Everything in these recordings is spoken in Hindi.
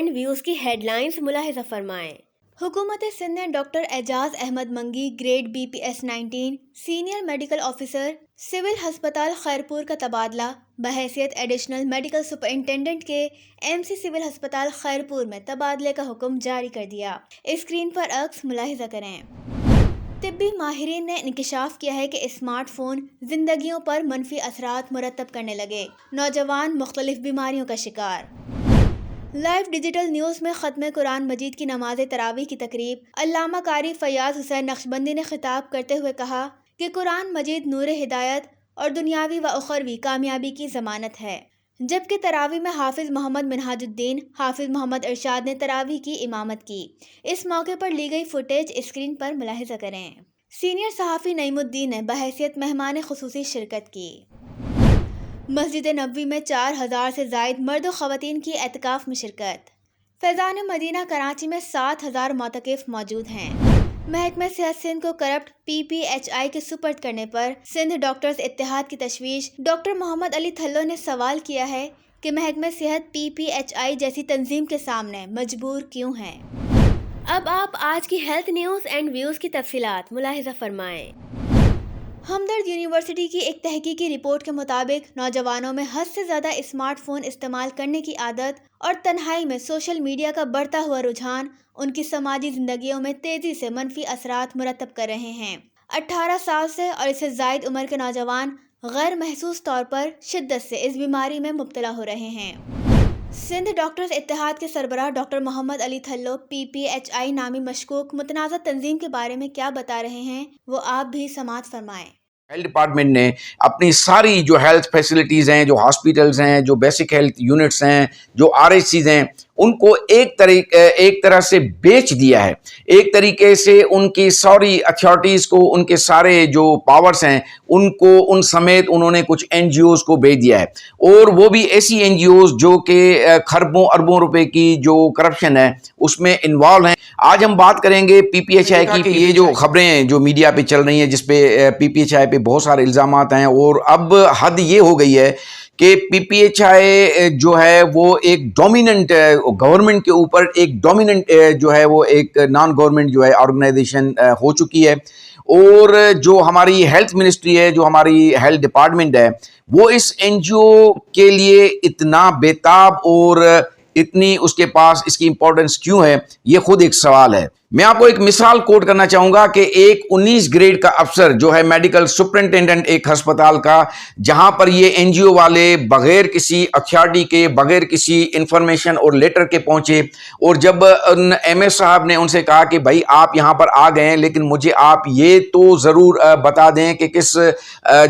एंड व्यूज़ की हेडलाइंस मुलाहिज़ा फरमाएं। हुकूमत सिंध ने doctor Ejaz Ahmed Mangi grade BPS-19 senior medical officer civil हस्पताल खैरपुर का तबादला बहैसियत एडिशनल मेडिकल सुपरिंटेंडेंट के MC सिविल हस्पताल खैरपुर में तबादले का हुक्म जारी कर दिया। स्क्रीन पर अक्स मुलाहिज़ा करें। तिब्बी माहिरीन ने इंकशाफ किया है कि स्मार्टफोन जिंदगियों पर मनफी असरात मुरतब करने लगे, नौजवान मुख्तलिफ बीमारियों का शिकार। लाइव डिजिटल न्यूज़ में ख़त्म कुरान मजीद की नमाज तरावी की तकरीब अल्लामा कारी फयाज हुसैन नक्शबंदी ने खिताब करते हुए कहा कि कुरान मजीद नूर हिदायत और दुनियावी व उखरवी कामयाबी की ज़मानत है। जबकि तरावी में हाफिज़ मोहम्मद मिनहाजुद्दीन हाफिज़ मोहम्मद इरशाद ने तरावी की इमामत की। इस मौके पर ली गई फुटेज स्क्रीन पर मुलाहिज़ा करें। सीनियर सहाफ़ी नईमुद्दीन ने बहैसियत मेहमान खुसूसी शिरकत की। मस्जिद नबवी में 4000 से ज़ायद मर्द व ख़वातीन की एतकाफ़ में शिरकत। फैज़ान मदीना कराची में 7000 मोतकिफ़ मौजूद हैं। महकमा सेहत सिंध को करप्ट PPHI के सुपर्द करने पर सिंध डॉक्टर्स इत्तेहाद की तशवीश। डॉक्टर मोहम्मद अली थल्लो ने सवाल किया है कि महकमा सेहत PPHI जैसी तंजीम के सामने मजबूर क्यों है। अब आप आज की हेल्थ न्यूज़ एंड व्यूज़ की तफसीलात मुलाहिज़ा फरमाएं। हमदर्द यूनिवर्सिटी की एक तहकीकी रिपोर्ट के मुताबिक नौजवानों में हद से ज़्यादा स्मार्टफोन इस्तेमाल करने की आदत और तन्हाई में सोशल मीडिया का बढ़ता हुआ रुझान उनकी समाजी ज़िंदगियों में तेज़ी से मनफी असरात मुरतब कर रहे हैं। 18 साल से और इससे ज़ायद उम्र के नौजवान गैर महसूस तौर पर शिद्दत से इस बीमारी में मुब्तला हो रहे हैं। सिंध डॉक्टर्स इत्तेहाद के सरबराह डॉक्टर मोहम्मद अली थल्लो PPHI नामी मशकूक मुतनाज़ा तंजीम के बारे में क्या बता रहे हैं, वो आप भी समाअत फरमाएं। हेल्थ डिपार्टमेंट ने अपनी सारी जो हेल्थ फैसिलिटीज़ हैं, जो हॉस्पिटल्स हैं, जो बेसिक हेल्थ यूनिट्स हैं, जो RHCs हैं, उनको एक तरह से बेच दिया है। एक तरीके से उनकी सारी अथॉरिटीज़ को, उनके सारे जो पावर्स हैं, उनको उन समेत उन्होंने कुछ NGOs को बेच दिया है। और वो भी ऐसी NGOs जो कि खरबों अरबों रुपए की जो करप्शन है उसमें इन्वॉल्व हैं। आज हम बात करेंगे PPHI की। ये जो खबरें जो मीडिया पे चल रही हैं जिसपे PPHI पे बहुत सारे इल्ज़ामात हैं, और अब हद ये हो गई है कि PPHI जो है वो एक डोमिनेंट गवर्नमेंट के ऊपर एक डोमिनेंट जो है वो एक नॉन गवर्नमेंट जो है ऑर्गेनाइजेशन हो चुकी है। और जो हमारी हेल्थ मिनिस्ट्री है, जो हमारी हेल्थ डिपार्टमेंट है, वो इस NGO के लिए इतना बेताब और इतनी उसके पास इसकी इंपॉर्टेंस क्यों है, ये खुद एक सवाल है। मैं आपको एक मिसाल कोट करना चाहूंगा कि एक 19 ग्रेड का अफसर जो है मेडिकल सुपरिंटेंडेंट एक अस्पताल का, जहां पर ये NGO वाले बगैर किसी अथॉरिटी के, बगैर किसी इंफॉर्मेशन और लेटर के पहुंचे, और जब MS साहब ने उनसे कहा कि भाई आप यहां पर आ गए हैं, लेकिन मुझे आप ये तो ज़रूर बता दें कि किस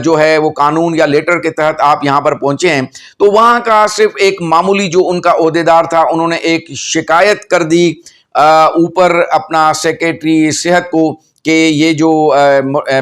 जो है वो कानून या लेटर के तहत आप यहां पर पहुंचे हैं, तो वहां का सिर्फ एक मामूली जो उनका ओहदेदार था, उन्होंने एक शिकायत कर दी ऊपर अपना सेक्रेटरी सेहत को कि ये जो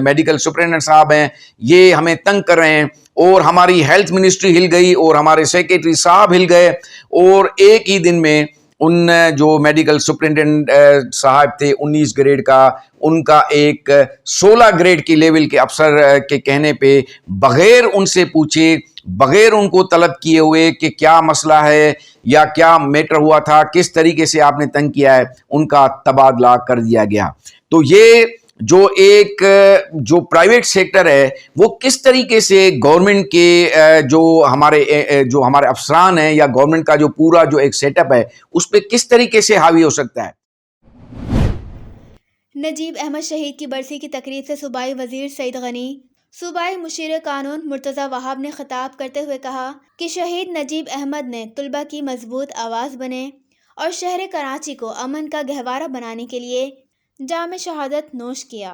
मेडिकल सुपरिटेंडेंट साहब हैं ये हमें तंग कर रहे हैं। और हमारी हेल्थ मिनिस्ट्री हिल गई और हमारे सेक्रेटरी साहब हिल गए, और एक ही दिन में उन जो मेडिकल सुपरिटेंडेंट साहब थे 19 ग्रेड का, उनका एक 16 ग्रेड की लेवल के अफसर के कहने पे बगैर उनसे पूछे, बगैर उनको तलब किए हुए कि क्या मसला है या क्या मैटर हुआ था, किस तरीके से आपने तंग किया है, उनका तबादला कर दिया गया। तो ये जो प्राइवेट सेक्टर है वो किस तरीके से गवर्नमेंट के जो हमारे अफसरान हैं या गवर्नमेंट का जो पूरा जो एक सेटअप है उस पर किस तरीके से हावी हो सकता है। नजीब अहमद शहीद की बरसी की तकरीब से सूबाई वजीर सईद गनी, सूबाई मुशीर कानून मुर्तज़ा वहाब ने खिताब करते हुए कहा कि शहीद नजीब अहमद ने तुलबा की मजबूत आवाज़ बने और शहर कराची को अमन का गहवारा बनाने के लिए जाम शहादत नोश किया।